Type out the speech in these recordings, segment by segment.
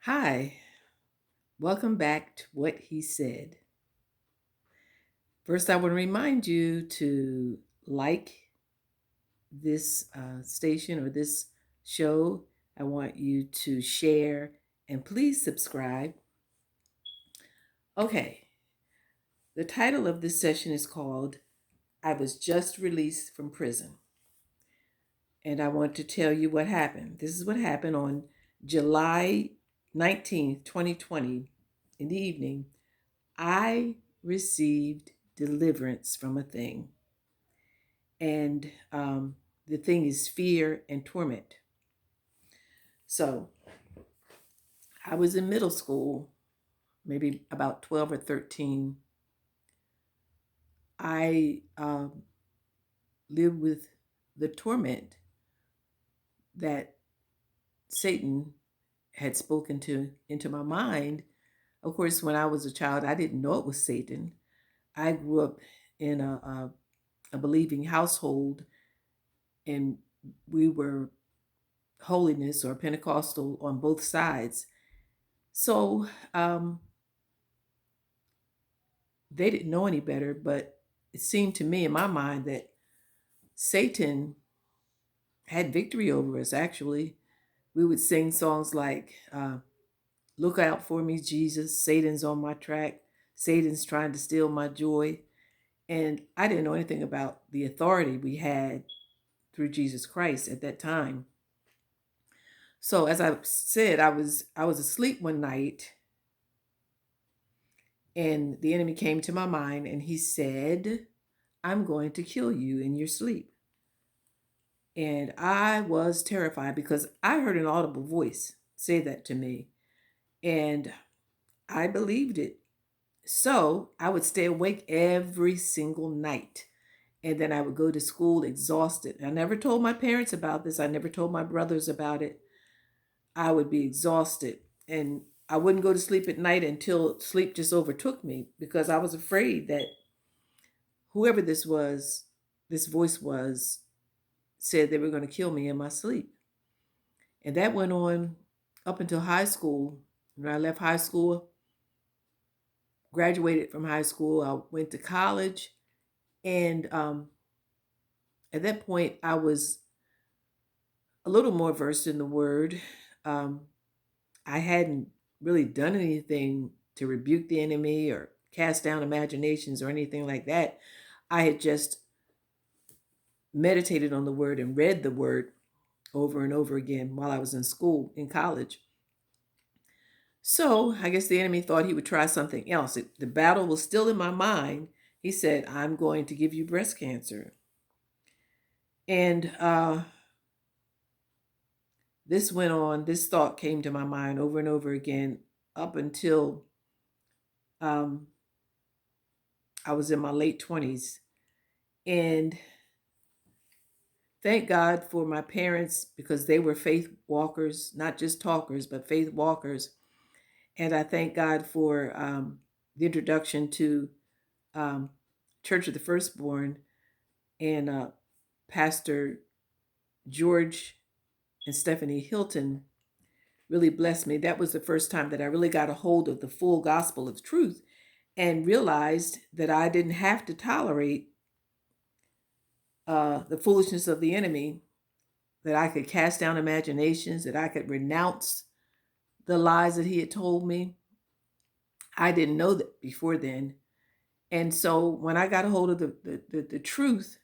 Hi, welcome back to What He Said. First, I want to remind you to like this station or this show. I want you to share and please subscribe. Okay, the title of this session is called I Was Just Released from Prison. And I want to tell you what happened. This is what happened on July 19th, 2020, in the evening. I received deliverance from a thing. And the thing is fear and torment. So I was in middle school, maybe about 12 or 13. I lived with the torment that Satan had spoken to into my mind. Of course, when I was a child, I didn't know it was Satan. I grew up in a believing household, and we were holiness or Pentecostal on both sides. So they didn't know any better, but it seemed to me in my mind that Satan had victory over us, actually. We would sing songs like, Look out for me, Jesus. Satan's on my track. Satan's trying to steal my joy. And I didn't know anything about the authority we had through Jesus Christ at that time. So as I said, I was asleep one night, and the enemy came to my mind and he said, I'm going to kill you in your sleep. And I was terrified because I heard an audible voice say that to me. And I believed it. So I would stay awake every single night. And then I would go to school exhausted. I never told my parents about this. I never told my brothers about it. I would be exhausted. And I wouldn't go to sleep at night until sleep just overtook me because I was afraid that whoever this voice was, said they were going to kill me in my sleep. And that went on up until high school. When I left high school, graduated from high school, I went to college. And at that point, I was a little more versed in the word. Um, I hadn't really done anything to rebuke the enemy or cast down imaginations or anything like that. I had just meditated on the word and read the word over and over again while I was in school, in college. So I guess the enemy thought he would try something else. The battle was still in my mind. He said, I'm going to give you breast cancer. And this went on, this thought came to my mind over and over again up until um, I was in my late 20s. And thank God for my parents because they were faith walkers, not just talkers, but faith walkers. And I thank God for the introduction to um, Church of the Firstborn and Pastor George and Stephanie Hilton really blessed me. That was the first time that I really got a hold of the full gospel of truth and realized that I didn't have to tolerate the foolishness of the enemy, that I could cast down imaginations, that I could renounce the lies that he had told me. I didn't know that before then. And so when I got a hold of the truth,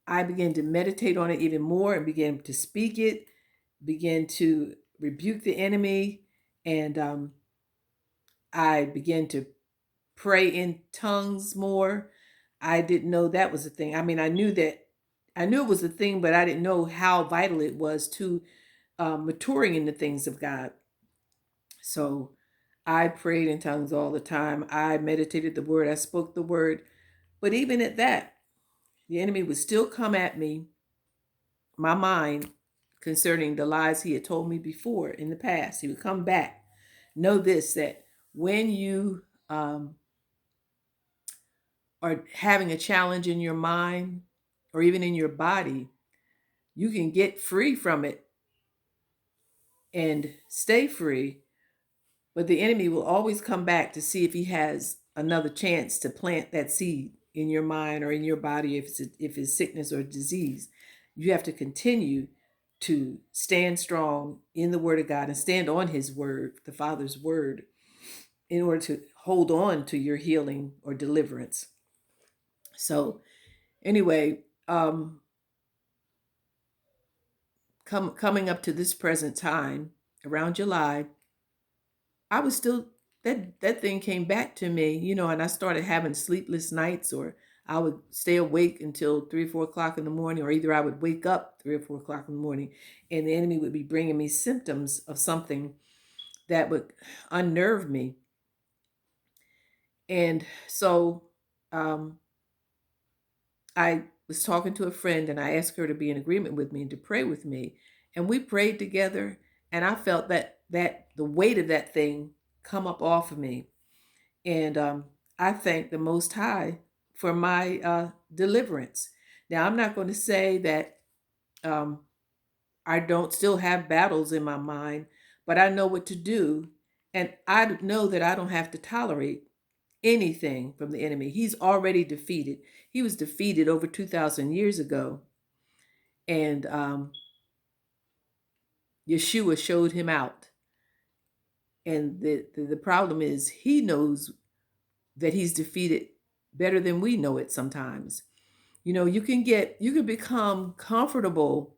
I began to meditate on it even more and began to speak it, began to rebuke the enemy, and I began to pray in tongues more. I didn't know that was a thing. I mean, I knew it was a thing, but I didn't know how vital it was to maturing in the things of God. So I prayed in tongues all the time. I meditated the word. I spoke the word. But even at that, the enemy would still come at me, my mind, concerning the lies he had told me before in the past. He would come back. Know this, that when you are having a challenge in your mind or even in your body, you can get free from it and stay free, But the enemy will always come back to see if he has another chance to plant that seed in your mind or in your body, if it's sickness or disease. You have to continue to stand strong in the word of God and stand on his word, the Father's word, in order to hold on to your healing or deliverance. So anyway, coming up to this present time, around July, I was still, that thing came back to me, and I started having sleepless nights, or I would stay awake until 3 or 4 o'clock in the morning, or either I would wake up 3 or 4 o'clock in the morning, and the enemy would be bringing me symptoms of something that would unnerve me. And so um, I was talking to a friend, and I asked her to be in agreement with me and to pray with me. And we prayed together, and I felt that the weight of that thing come up off of me. And I thank the Most High for my deliverance. Now, I'm not going to say that um, I don't still have battles in my mind, but I know what to do. And I know that I don't have to tolerate anything from the enemy. He's already defeated. He was defeated over 2,000 years ago. And Yeshua showed him out. And the problem is, he knows that he's defeated better than we know it sometimes. You can become comfortable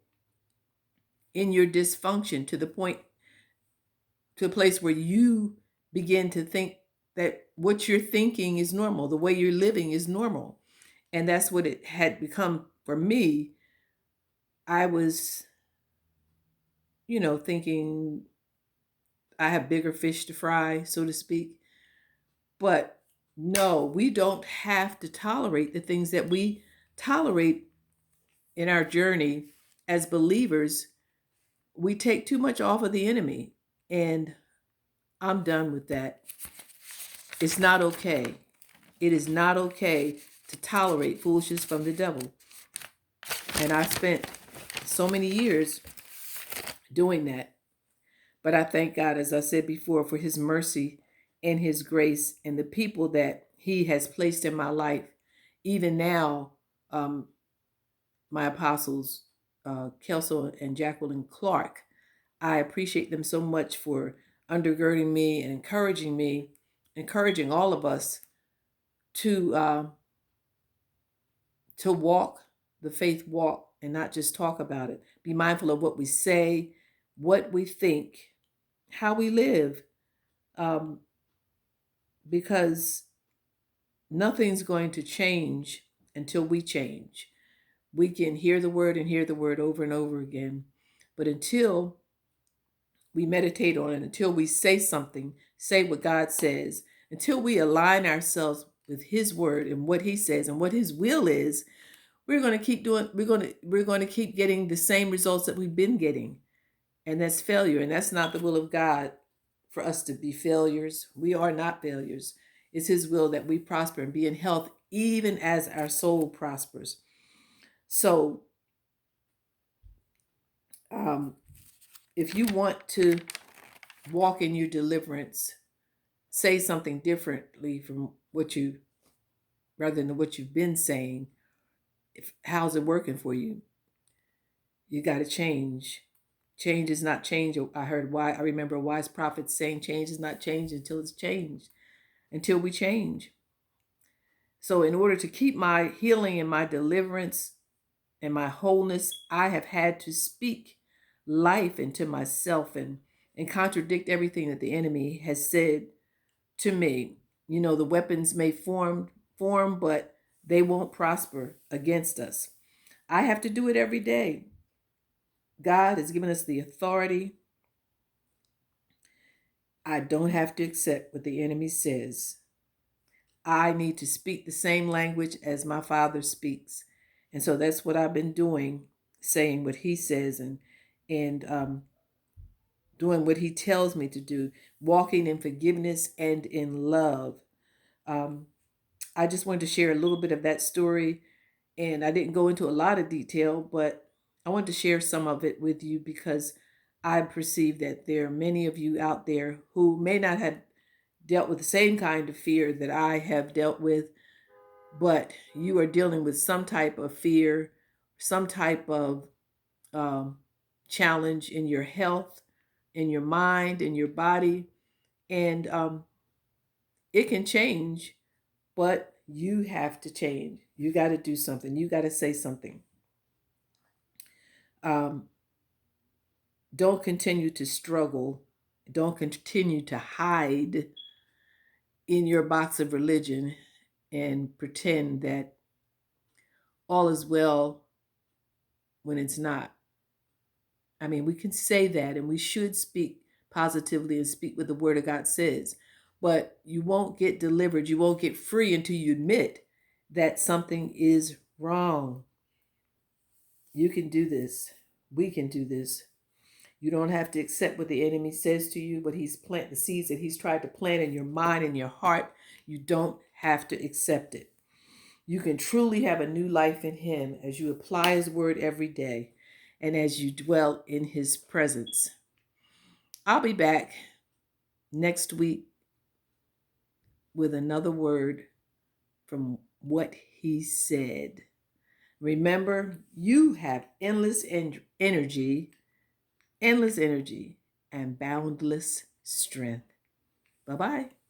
in your dysfunction to a place where you begin to think that what you're thinking is normal, the way you're living is normal. And that's what it had become for me. I was, thinking I have bigger fish to fry, so to speak. But no, we don't have to tolerate the things that we tolerate in our journey as believers. We take too much off of the enemy, and I'm done with that. It's not okay. It is not okay to tolerate foolishness from the devil. And I spent so many years doing that. But I thank God, as I said before, for his mercy and his grace and the people that he has placed in my life. Even now, um, my apostles, Kelso and Jacqueline Clark, I appreciate them so much for undergirding me and encouraging me, encouraging all of us to walk the faith walk and not just talk about it. Be mindful of what we say, what we think, how we live, um, because nothing's going to change until we change. We can hear the word and hear the word over and over again, but until we meditate on it, until we say something, say what God says, until we align ourselves with his word and what he says and what his will is, we're going to keep doing we're going to keep getting the same results that we've been getting. And that's failure, and that's not the will of God for us to be failures. We are not failures. It's his will that we prosper and be in health even as our soul prospers. So um, if you want to walk in your deliverance, say something differently from what you rather than what you've been saying. How's it working for you? You got to change. Change is not change. I remember a wise prophet saying, change is not change until it's changed, until we change. So in order to keep my healing and my deliverance and my wholeness, I have had to speak life into myself and contradict everything that the enemy has said to me. The weapons may form, but they won't prosper against us. I have to do it every day. God has given us the authority. I don't have to accept what the enemy says. I need to speak the same language as my Father speaks. And so that's what I've been doing, saying what he says and doing what he tells me to do, walking in forgiveness and in love. Um, I just wanted to share a little bit of that story, and I didn't go into a lot of detail, but I wanted to share some of it with you because I perceive that there are many of you out there who may not have dealt with the same kind of fear that I have dealt with, but you are dealing with some type of fear, some type of um, challenge in your health, in your mind, in your body, and it can change, but you have to change. You got to do something. You got to say something. Um, don't continue to struggle. Don't continue to hide in your box of religion and pretend that all is well when it's not. I mean, we can say that and we should speak positively and speak what the Word of God says, but you won't get delivered. You won't get free until you admit that something is wrong. You can do this. We can do this. You don't have to accept what the enemy says to you, but he's planted the seeds that he's tried to plant in your mind and your heart. You don't have to accept it. You can truly have a new life in him as you apply his word every day and as you dwell in his presence. I'll be back next week with another word from what he said. Remember, you have endless energy, and boundless strength. Bye bye.